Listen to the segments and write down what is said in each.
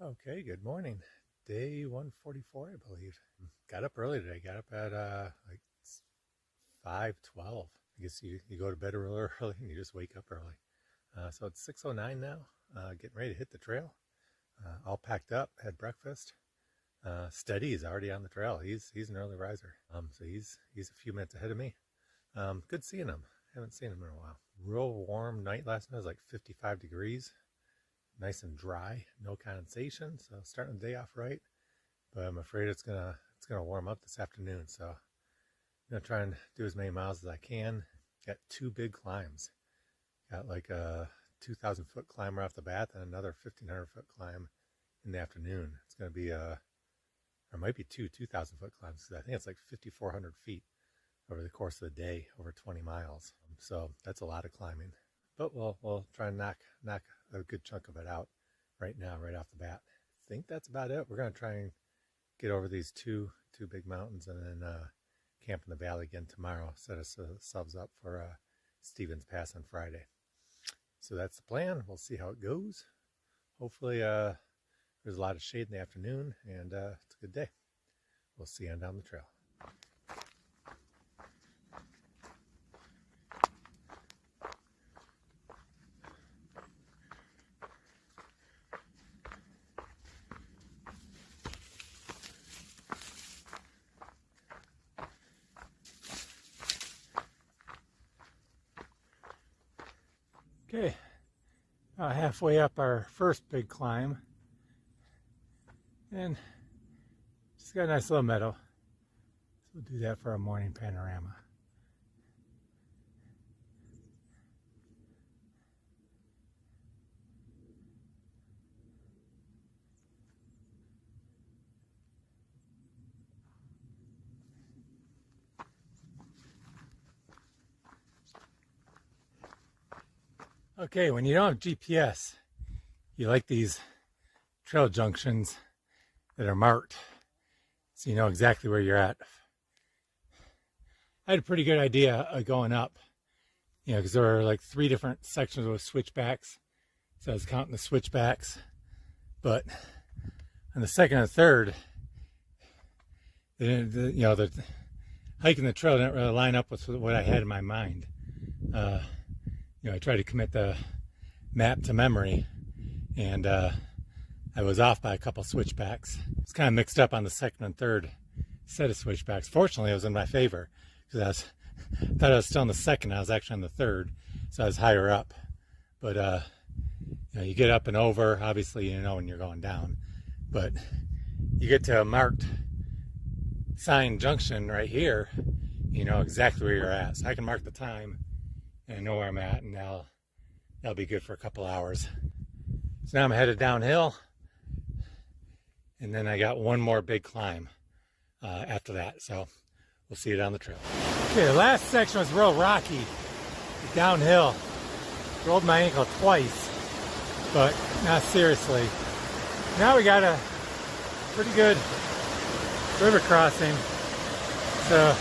Okay, good morning. Day 144, I believe. Got up early today. Got up at like 5:12. I guess you go to bed real early and you just wake up early. So it's 6:09 now. Getting ready to hit the trail. All packed up. Had breakfast. Steady is already on the trail. He's an early riser. So he's a few minutes ahead of me. Good seeing him. Haven't seen him in a while. Real warm night last night. It was like 55 degrees. Nice and dry, no condensation, so starting the day off right. But I'm afraid it's gonna warm up this afternoon, so I'm gonna try and do as many miles as I can. Got two big climbs. Got like a 2,000-foot climb right off the bat, and another 1,500-foot climb in the afternoon. It's gonna be or might be two 2,000-foot climbs, because I think it's like 5,400 feet over the course of the day, over 20 miles. So that's a lot of climbing. But we'll try and knock a good chunk of it out right now, right off the bat. I think that's about it. We're gonna try and get over these two big mountains and then camp in the valley again tomorrow. Set ourselves up for Stevens Pass on Friday. So that's the plan. We'll see how it goes. Hopefully there's a lot of shade in the afternoon and it's a good day. We'll see you on down the trail. Okay, halfway up our first big climb, and just got a nice little meadow, so we'll do that for our morning panorama. Okay, when you don't have GPS, you like these trail junctions that are marked, so you know exactly where you're at. I had a pretty good idea of going up, because there were like 3 different sections with switchbacks, so I was counting the switchbacks. But on the second and third, the hike and the trail didn't really line up with what I had in my mind. I tried to commit the map to memory, and I was off by a couple switchbacks. It's kind of mixed up on the second and third set of switchbacks. Fortunately, it was in my favor, because I thought I was still in the second. I was actually on the third, so I was higher up. But you get up and over, obviously you know when you're going down, but you get to a marked sign junction right here, you know exactly where you're at. So I can mark the time and I know where I'm at, and that'll be good for a couple hours. So now I'm headed downhill, and then I got one more big climb after that, so we'll see you down the trail. Okay, the last section was real rocky, downhill. Rolled my ankle twice, but not seriously. Now we got a pretty good river crossing, so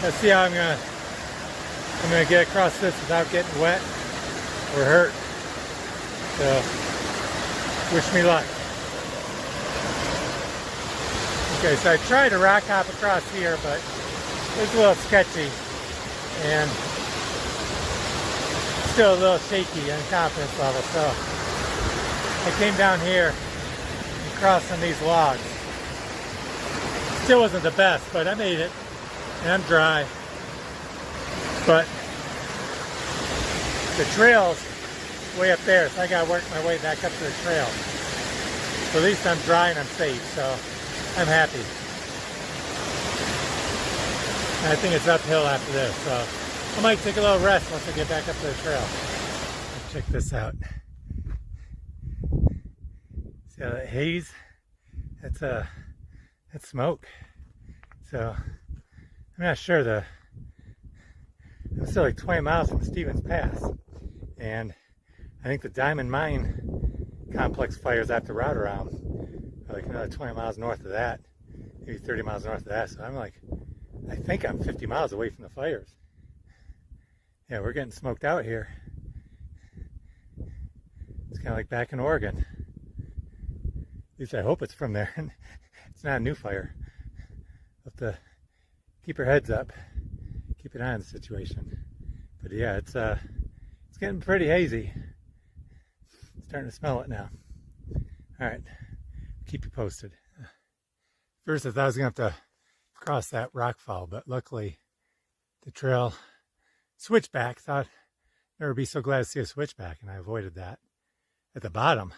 let's see how I'm gonna get across this without getting wet or hurt. So wish me luck. Okay, so I tried to rock hop across here, but it's a little sketchy and still a little shaky on confidence level. So I came down here and crossed on these logs. Still wasn't the best, but I made it, and I'm dry. But the trail's way up there, so I gotta work my way back up to the trail. So at least I'm dry and I'm safe, so I'm happy. And I think it's uphill after this, so I might take a little rest once I get back up to the trail. Let's check this out. See how that haze? That's smoke. So I'm not sure I'm still like 20 miles from Stevens Pass, and I think the Diamond Mine complex fires after route around are like another 20 miles north of that, maybe 30 miles north of that. So I think I'm 50 miles away from the fires. Yeah, we're getting smoked out here. It's kind of like back in Oregon. At least I hope it's from there. It's not a new fire. Have to keep our heads up, keep an eye on the situation. But yeah, it's getting pretty hazy. Starting to smell it now. All right, keep you posted. First, I thought I was gonna have to cross that rock fall, but luckily the trail switchback. Thought I'd never be so glad to see a switchback, and I avoided that. At the bottom,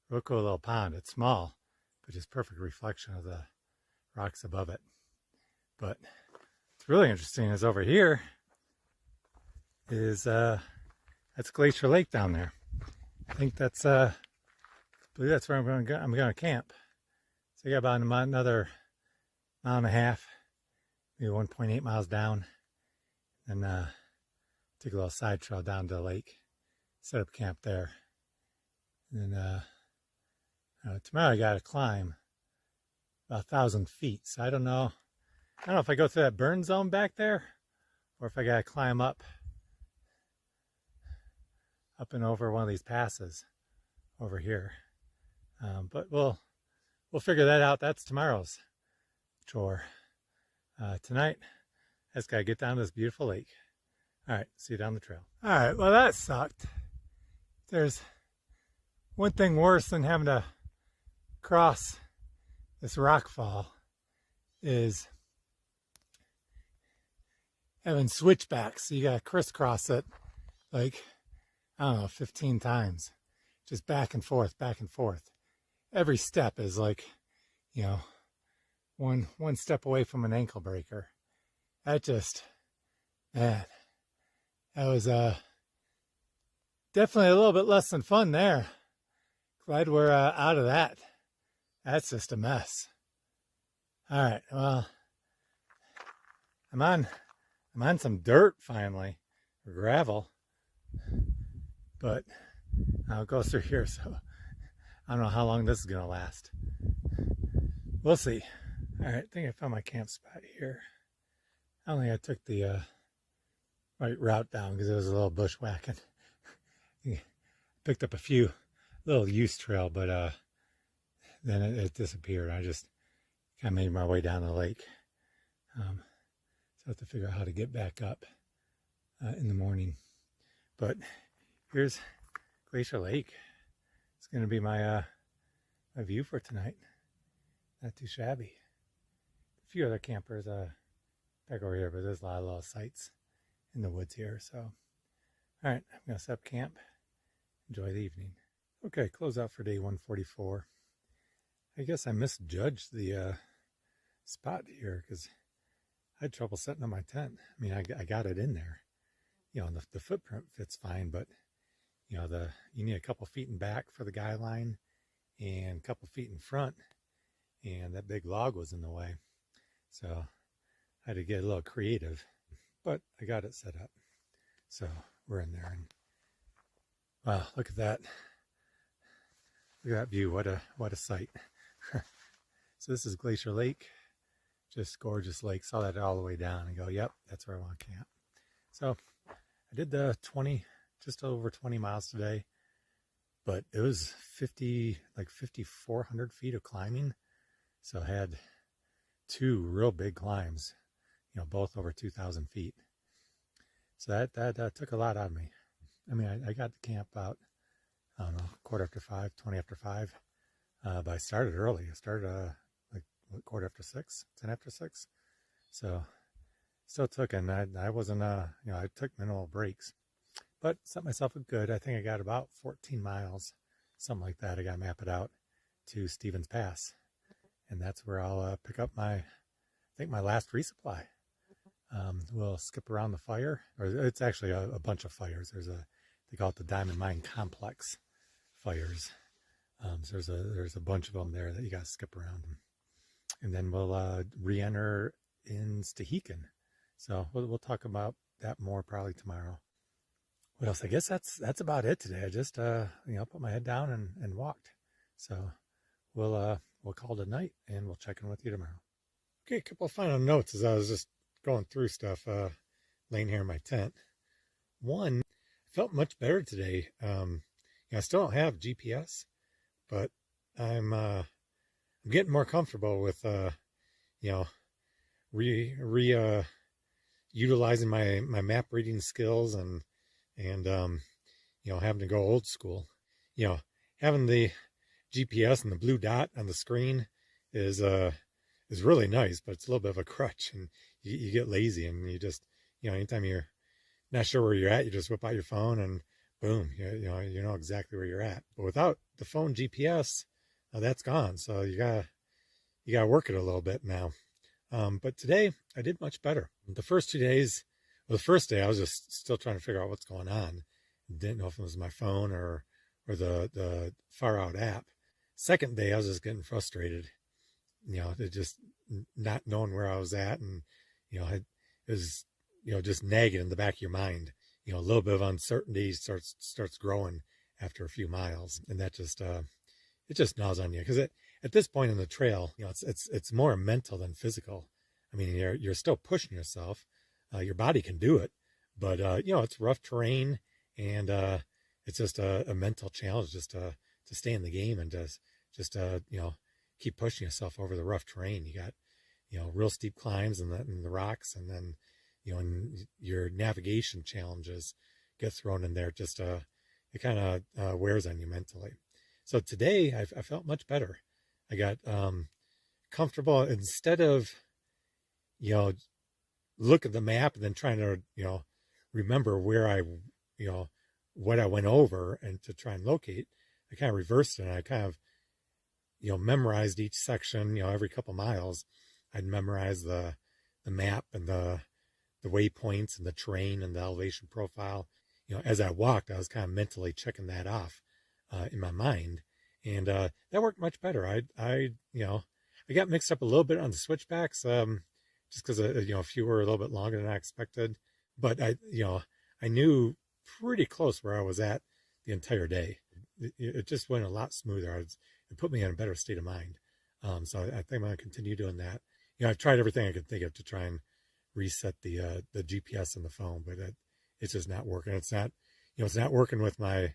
real cool little pond. It's small, but just perfect reflection of the rocks above it. But what's really interesting is over here is that's Glacier Lake down there. I think that's I believe that's where I'm going to camp. So I got about another mile and a half, maybe 1.8 miles down, and take a little side trail down to the lake, set up camp there. And then tomorrow I got to climb about 1,000 feet. So I don't know if I go through that burn zone back there, or if I got to climb up and over one of these passes over here. But we'll figure that out. That's tomorrow's chore. Tonight, I just got to get down to this beautiful lake. All right, see you down the trail. All right, well, that sucked. There's one thing worse than having to cross this rock fall is having switchbacks. So you got to crisscross it like, I don't know, 15 times. Just back and forth, back and forth. Every step is like, you know, one step away from an ankle breaker. That just, man, that was definitely a little bit less than fun there. Glad we're out of that. That's just a mess. All right, well, I'm on some dirt finally, or gravel, but I'll go through here, so I don't know how long this is gonna last. We'll see. All right, I think I found my camp spot here. I don't think I took the right route down because it was a little bushwhacking. Picked up a few little use trail, but then it disappeared. I just kind of made my way down the lake. So I have to figure out how to get back up in the morning. But here's Glacier Lake. It's going to be my my view for tonight. Not too shabby. A few other campers back over here, but there's a lot of little sites in the woods here. So, all right, I'm going to set up camp. Enjoy the evening. Okay, close out for day 144. I guess I misjudged the spot here because I had trouble setting up my tent. I mean, I got it in there. You know, the footprint fits fine, but you know, you need a couple feet in back for the guy line and a couple feet in front, and that big log was in the way. So I had to get a little creative, but I got it set up. So we're in there, and wow, look at that. Look at that view. What a sight. So this is Glacier Lake. Just gorgeous lake. Saw that all the way down and go, yep, that's where I want to camp. So I did the just over 20 miles today, but it was 5,400 feet of climbing. So I had two real big climbs, you know, both over 2,000 feet. So that took a lot out of me. I mean, I got to camp out, I don't know, 5:15, 20 after 5. But I started early. I started like 6:15, 10 after 6. So still took, and I wasn't, you know, I took minimal breaks, but set myself up good. I think I got about 14 miles, something like that. I got to map it out to Stevens Pass, and that's where I'll pick up I think my last resupply. We'll skip around the fire, or it's actually a bunch of fires. They call it the Diamond Mine Complex fires. So there's a bunch of them there that you got to skip around, and then we'll re-enter in Stehekin. So we'll talk about that more probably tomorrow. What else? I guess that's about it today. I just you know, put my head down and walked. So we'll call it a night, and we'll check in with you tomorrow. Okay, a couple of final notes as I was just going through stuff, laying here in my tent. One, I felt much better today. You know, I still don't have GPS, but I'm I'm getting more comfortable with, you know, utilizing my map reading skills and having to go old school. Having the GPS and the blue dot on the screen is really nice, but it's a little bit of a crutch, and you get lazy, and you just, anytime you're not sure where you're at, you just whip out your phone and boom, you know exactly where you're at. But without the phone GPS, that's gone. So you gotta work it a little bit now. But today I did much better. The first 2 days, well, the first day I was just still trying to figure out what's going on. Didn't know if it was my phone or the far out app. Second day I was just getting frustrated. Just not knowing where I was at, and it was just nagging in the back of your mind. A little bit of uncertainty starts growing after a few miles, and that just it just gnaws on you, because at this point in the trail, it's more mental than physical. I mean, you're still pushing yourself. Your body can do it, but it's rough terrain, and it's just a mental challenge just to stay in the game and just keep pushing yourself over the rough terrain. You got real steep climbs and the rocks, and then and your navigation challenges get thrown in there. Just it kind of wears on you mentally. So today I felt much better. I got comfortable. Instead of look at the map and then trying to remember where I what I went over and to try and locate, I kind of reversed it, and I kind of memorized each section. Every couple miles I'd memorize the map and the waypoints and the terrain and the elevation profile. As I walked, I was kind of mentally checking that off in my mind, and that worked much better. I got mixed up a little bit on the switchbacks, just because a few were a little bit longer than I expected, but I knew pretty close where I was at the entire day. It just went a lot smoother. It put me in a better state of mind. So I think I'm going to continue doing that. I've tried everything I could think of to try and reset the GPS on the phone, but it's just not working. It's not, it's not working with my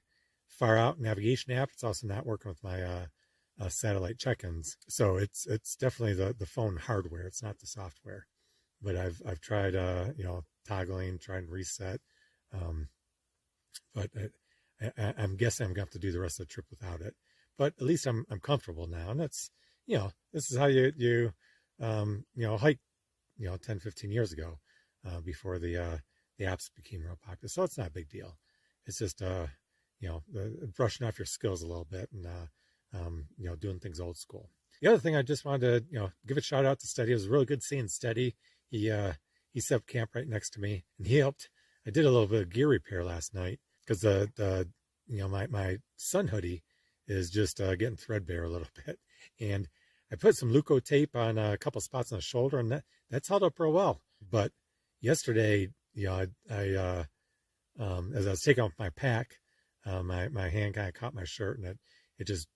far out navigation app. It's also not working with my satellite check-ins. So it's definitely the phone hardware. It's not the software. But I've tried toggling, trying to reset. But I'm guessing I'm going to have to do the rest of the trip without it. But at least I'm comfortable now, and that's this is how you hike 10, 15 years ago, before the apps became real popular. So it's not a big deal. It's just brushing off your skills a little bit, and doing things old school. The other thing I just wanted to give a shout out to Steady. It was really good seeing Steady. He set up camp right next to me, and he helped. I did a little bit of gear repair last night, because my sun hoodie is just getting threadbare a little bit, and I put some Luco tape on a couple spots on the shoulder, and that's held up real well. But yesterday, I as I was taking off my pack, my hand kind of caught my shirt, and it just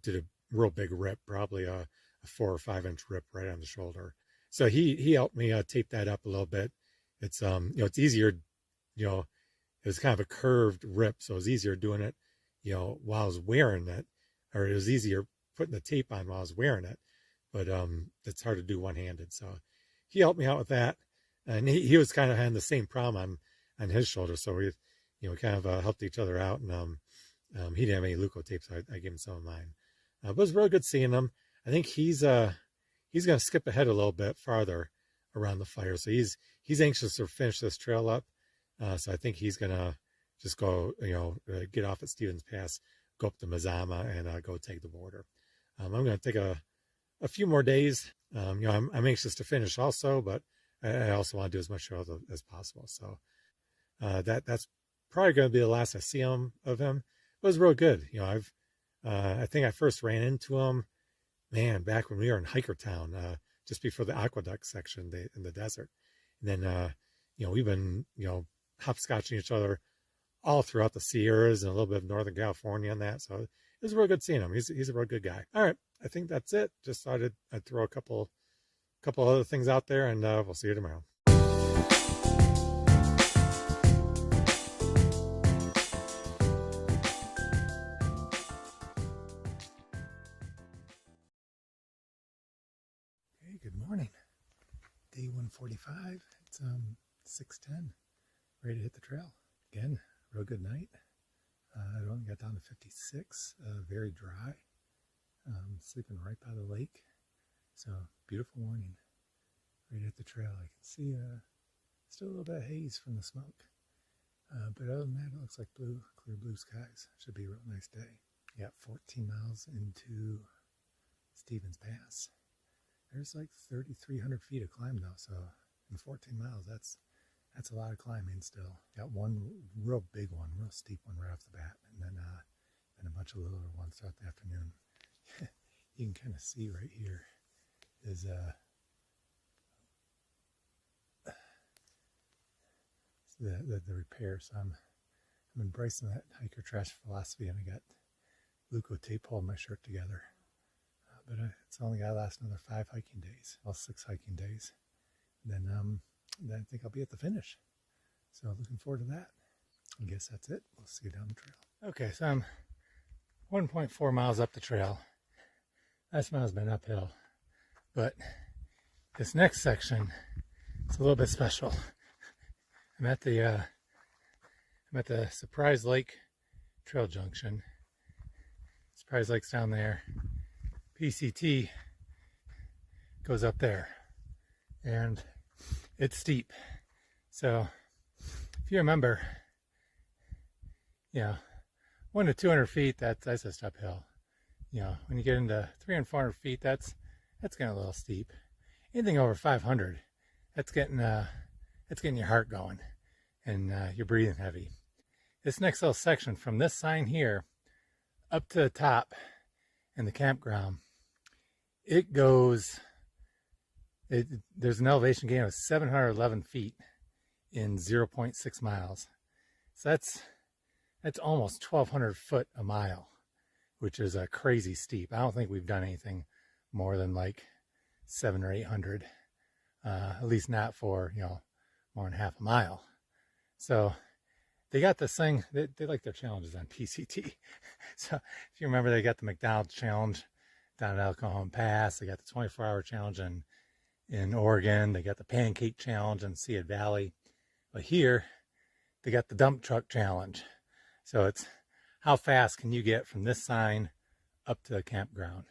did a real big rip, probably a 4 or 5 inch rip right on the shoulder. So he helped me tape that up a little bit. It's it's easier, it was kind of a curved rip, so it was easier doing it, while I was wearing it, or it was easier putting the tape on while I was wearing it. But it's hard to do one-handed. So he helped me out with that, and he was kind of having the same problem on his shoulder. So we kind of helped each other out, and he didn't have any Luco tape, so I gave him some of mine. But it was really good seeing him. I think he's going to skip ahead a little bit farther around the fire. So he's anxious to finish this trail up. So I think he's going to just go, get off at Stevens Pass, go up to Mazama, and go take the border. I'm going to take a few more days. I'm anxious to finish also, but I also want to do as much trail as possible. So that's probably going to be the last I see of him. It was real good. I think I first ran into him, back when we were in Hikertown, just before the aqueduct section in the desert. And then, we've been, hopscotching each other all throughout the Sierras and a little bit of Northern California and that. So it was real good seeing him. He's a real good guy. All right. I think that's it. Just thought I'd throw a couple other things out there, and we'll see you tomorrow. Good morning. Day 145. It's 6:10. Ready to hit the trail. Again, real good night. I only got down to 56. Very dry. Sleeping right by the lake. So beautiful morning. Ready to hit the trail. I can see still a little bit of haze from the smoke. But other than that, it looks like clear blue skies. Should be a real nice day. Yeah, 14 miles into Stevens Pass. There's like 3,300 feet of climb though, so in 14 miles, that's a lot of climbing still. Got one real big one, real steep one right off the bat, and then a bunch of littler ones throughout the afternoon. You can kind of see right here is the repair. So I'm embracing that hiker trash philosophy, and I got Luco tape holding my shirt together. But it's only got to last another 5 hiking days, well, 6 hiking days. Then I think I'll be at the finish. So looking forward to that. I guess that's it. We'll see you down the trail. Okay, so I'm 1.4 miles up the trail. Last mile's been uphill, but this next section is a little bit special. I'm at the Surprise Lake Trail Junction. Surprise Lake's down there. PCT goes up there, and it's steep. So if you remember, 1 to 200 feet, that's just uphill. When you get into 300 and 400 feet, that's getting a little steep. Anything over 500, that's getting your heart going, and you're breathing heavy. This next little section from this sign here up to the top in the campground, there's an elevation gain of 711 feet in 0.6 miles. So that's almost 1,200 foot a mile, which is a crazy steep. I don't think we've done anything more than like 700 or 800, at least not for, more than half a mile. So they got this thing, they like their challenges on PCT. So if you remember, they got the McDonald's challenge down at El Cajon Pass. They got the 24-hour challenge in Oregon. They got the pancake challenge in Sead Valley. But here, they got the dump truck challenge. So it's how fast can you get from this sign up to the campground?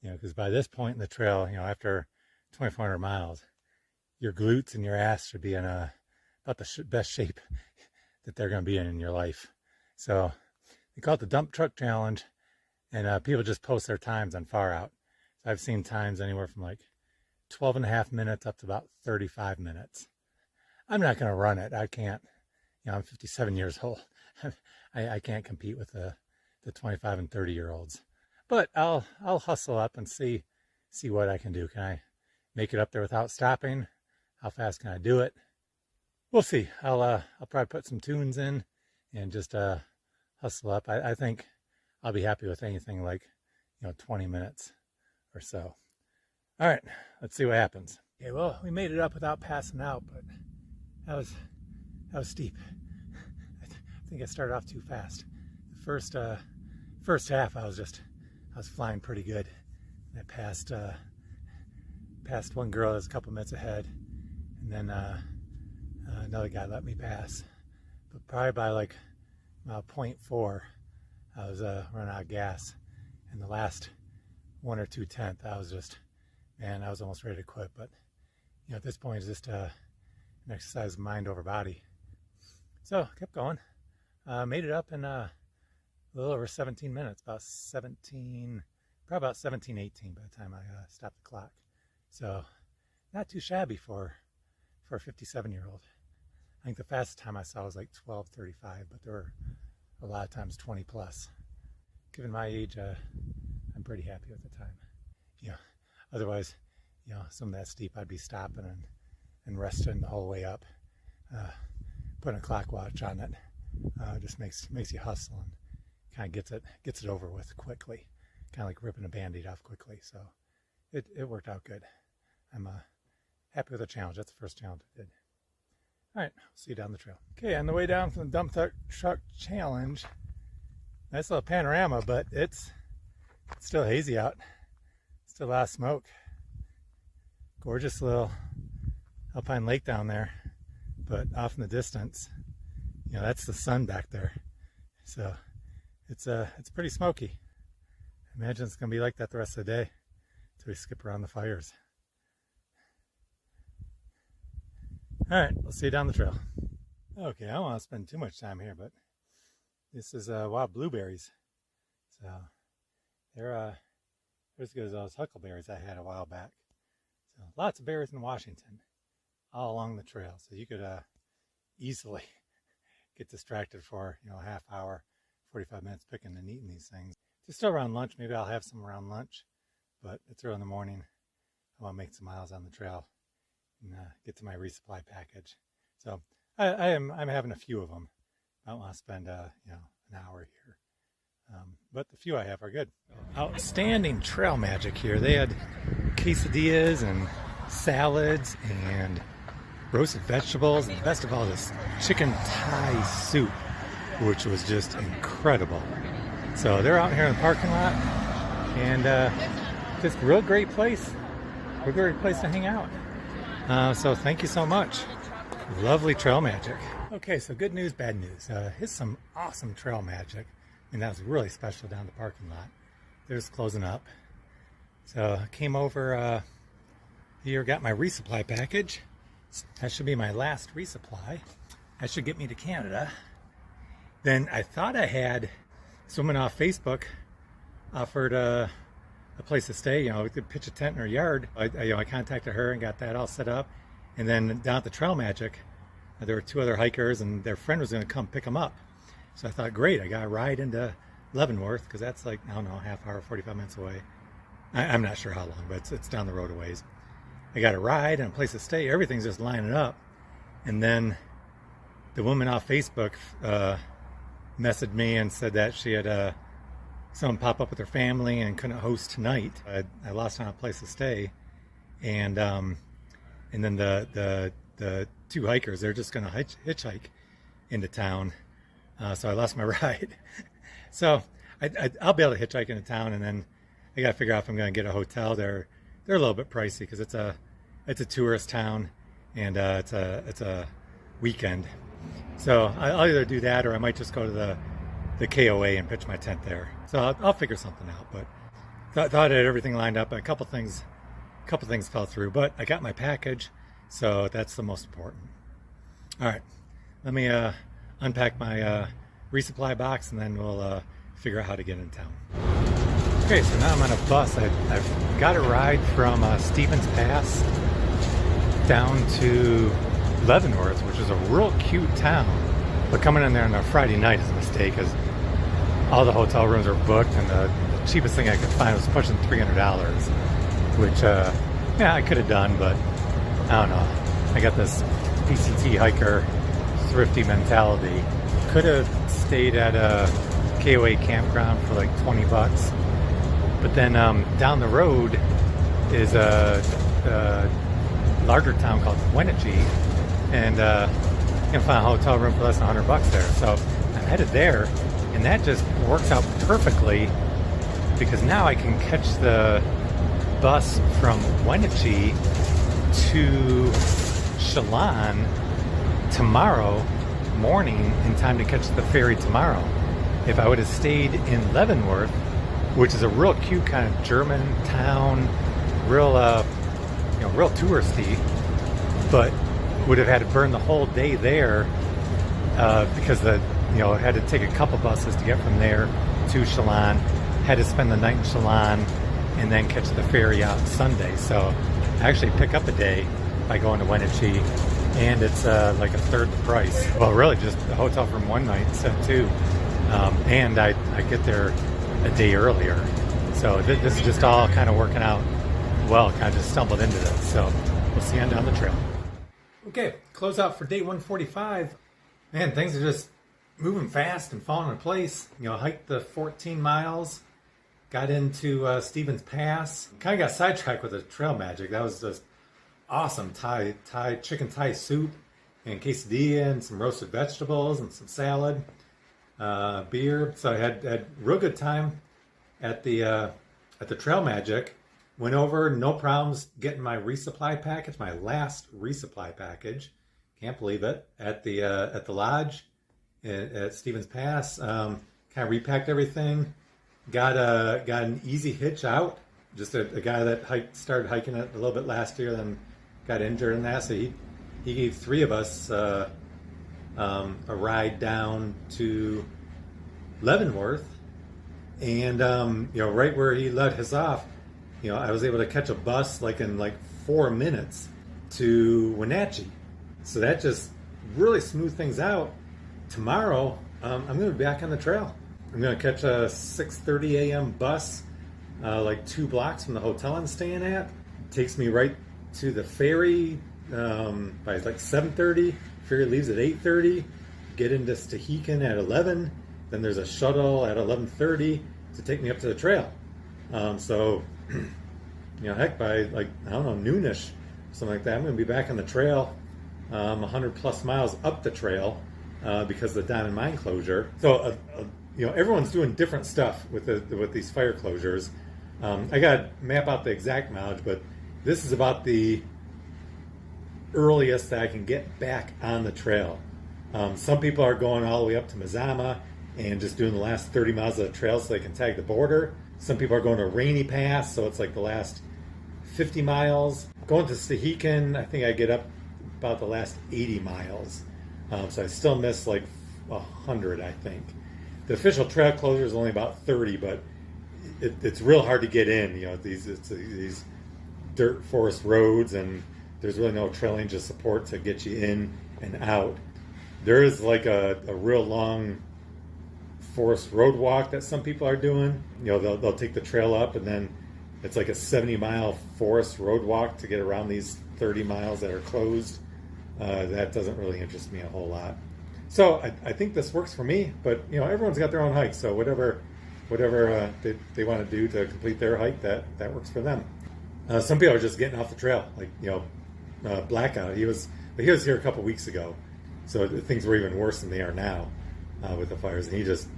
Because by this point in the trail, after 2,400 miles, your glutes and your ass should be in about the best shape that they're going to be in your life. So they call it the dump truck challenge, and people just post their times on Far Out. So I've seen times anywhere from like 12 and a half minutes up to about 35 minutes. I'm not going to run it. I can't. I'm 57 years old. I can't compete with the 25 and 30-year-olds. But I'll hustle up and see what I can do. Can I make it up there without stopping? How fast can I do it? We'll see. I'll probably put some tunes in and just hustle up. I think I'll be happy with anything like 20 minutes or so. All right, let's see what happens. Okay, well, we made it up without passing out, but that was steep. I think I started off too fast. The first half, I was flying pretty good. And I passed one girl that was a couple minutes ahead, and then another guy let me pass. But probably by like about 0.4, I was running out of gas. And the last 1 or 2 tenths, I was almost ready to quit. But at this point, it's just an exercise of mind over body. So kept going. Made it up in a little over 17 minutes, probably about 17:18 by the time I stopped the clock. So not too shabby for a 57-year-old. I think the fastest time I saw was like 12:35, but there were a lot of times 20 plus. Given my age, I'm pretty happy with the time. Otherwise, some of that steep, I'd be stopping and resting the whole way up. Putting a clock watch on it just makes you hustle and kind of gets it over with quickly, kind of like ripping a Band-Aid off quickly. So it worked out good. I'm happy with the challenge. That's the first challenge I did. All right, see you down the trail. Okay, on the way down from the dump truck challenge, nice little panorama, but it's still hazy out. Still a lot of smoke. Gorgeous little alpine lake down there, but off in the distance, that's the sun back there. So it's pretty smoky. I imagine it's going to be like that the rest of the day until we skip around the fires. All right, we'll see you down the trail. Okay, I don't want to spend too much time here, but this is wild blueberries. So they're as good as those huckleberries I had a while back. So lots of berries in Washington, all along the trail. So you could easily get distracted for a half hour, 45 minutes picking and eating these things. Just around lunch, maybe I'll have some around lunch, but it's early in the morning. I want to make some miles on the trail and get to my resupply package. So I'm having a few of them. I don't want to spend an hour here. But the few I have are good. Outstanding trail magic here. They had quesadillas and salads and roasted vegetables, and best of all, this chicken Thai soup, which was just incredible. So they're out here in the parking lot, and just real great place. Real great place to hang out. So thank you so much. Lovely trail magic. Okay, so good news, bad news. Here's some awesome trail magic. That was really special down the parking lot. They're just closing up. So I came over here, got my resupply package. That should be my last resupply. That should get me to Canada. Then I thought I had someone off Facebook offered a place to stay. We could pitch a tent in her yard. I contacted her and got that all set up. And then down at the Trail Magic, there were 2 other hikers, and their friend was going to come pick them up. So I thought, great, I got a ride into Leavenworth, because that's like, I don't know, half hour, 45 minutes away. I'm not sure how long, but it's down the road a ways. I got a ride and a place to stay. Everything's just lining up. And then the woman off Facebook messaged me and said that she had someone pop up with her family and couldn't host tonight. I lost on a place to stay. And then the 2 hikers, they're just going to hitchhike into town. So I lost my ride. So I'll be able to hitchhike into town, and then I got to figure out if I'm going to get a hotel. They're a little bit pricey because it's a tourist town, and it's a weekend. So I'll either do that, or I might just go to the KOA and pitch my tent there. So I'll figure something out. But thought I had everything lined up. A couple things fell through, but I got my package, so that's the most important. All right, let me unpack my resupply box, and then we'll figure out how to get in town. Okay, so now I'm on a bus. I've got a ride from Stevens Pass down to Leavenworth, which is a real cute town. But coming in there on a Friday night is a mistake, because all the hotel rooms are booked, and the cheapest thing I could find was pushing $300, which I could have done, but I don't know. I got this PCT hiker thrifty mentality. Could have stayed at a KOA campground for like $20, but then down the road is a larger town called Wenatchee, and you can find a hotel room for less than $100 there. So I'm headed there, and that just works out perfectly, because now I can catch the bus from Wenatchee to Chelan tomorrow morning in time to catch the ferry tomorrow. If I would have stayed in Leavenworth, which is a real cute kind of German town, real touristy, but would have had to burn the whole day there because I had to take a couple buses to get from there to Chelan, had to spend the night in Chelan, and then catch the ferry out Sunday. So I actually pick up a day by going to Wenatchee, and it's like a third the price. Well, really just a hotel from one night instead of 2. And I get there a day earlier. So this is just all kind of working out well, kind of just stumbled into this. So we'll see you on down the trail. Okay, close out for day 145. Man, things are just moving fast and falling into place. Hiked the 14 miles, got into Stevens Pass. Kind of got sidetracked with the trail magic. That was just awesome. Chicken Thai soup and quesadilla and some roasted vegetables and some salad, beer. So I had real good time at the Trail Magic. Went over, no problems getting my resupply package, my last resupply package. Can't believe it. At the lodge at Stevens Pass, kind of repacked everything. Got an easy hitch out. Just a guy that started hiking it a little bit last year, then got injured in that. So he gave 3 of us a ride down to Leavenworth, and right where he let us off, I was able to catch a bus in 4 minutes to Wenatchee. So that just really smoothed things out. Tomorrow, I'm going to be back on the trail. I'm going to catch a 6:30 a.m. bus, 2 blocks from the hotel I'm staying at. It takes me right to the ferry by 7:30. Ferry leaves at 8:30. Get into Stehekin at 11. Then there's a shuttle at 11:30 to take me up to the trail. So, heck, by noonish, something like that, I'm going to be back on the trail, 100 plus miles up the trail because of the Diamond Mine closure. So, everyone's doing different stuff with these fire closures. I got to map out the exact mileage, but this is about the earliest that I can get back on the trail. Some people are going all the way up to Mazama and just doing the last 30 miles of the trail so they can tag the border. Some people are going to Rainy Pass, so it's the last 50 miles. Going to Stehekin, I think I get up about the last 80 miles. So I still miss 100, I think. The official trail closure is only about 30, but it's real hard to get in. These dirt forest roads, and there's really no trail lane support to get you in and out. There is a real long forest road walk that some people are doing. They'll take the trail up, and then it's a 70-mile forest road walk to get around these 30 miles that are closed. That doesn't really interest me a whole lot. So I think this works for me, but everyone's got their own hike, so whatever they want to do to complete their hike, that works for them. Some people are just getting off the trail, Blackout. He was here a couple weeks ago, so things were even worse than they are now with the fires, and he just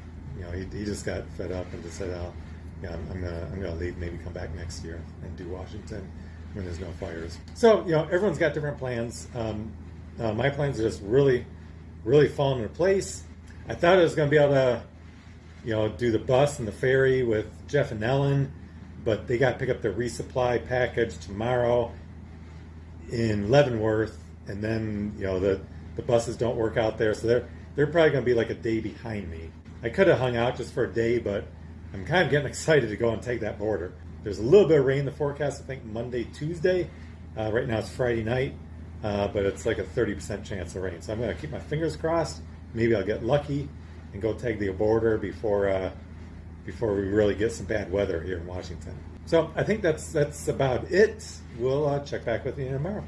got fed up and just said, I'm gonna leave, maybe come back next year and do Washington when there's no fires. So everyone's got different plans. My plans are just really falling into place. I thought I was going to be able to do the bus and the ferry with Jeff and Ellen, but they got to pick up their resupply package tomorrow in Leavenworth, and then the buses don't work out there, so they're probably going to be a day behind me. I could have hung out just for a day, but I'm kind of getting excited to go and take that border. There's a little bit of rain in the forecast, I think Monday, Tuesday. Right now it's Friday night, but it's a 30% chance of rain. So I'm going to keep my fingers crossed. Maybe I'll get lucky and go tag the border before we really get some bad weather here in Washington. So I think that's about it. We'll check back with you tomorrow.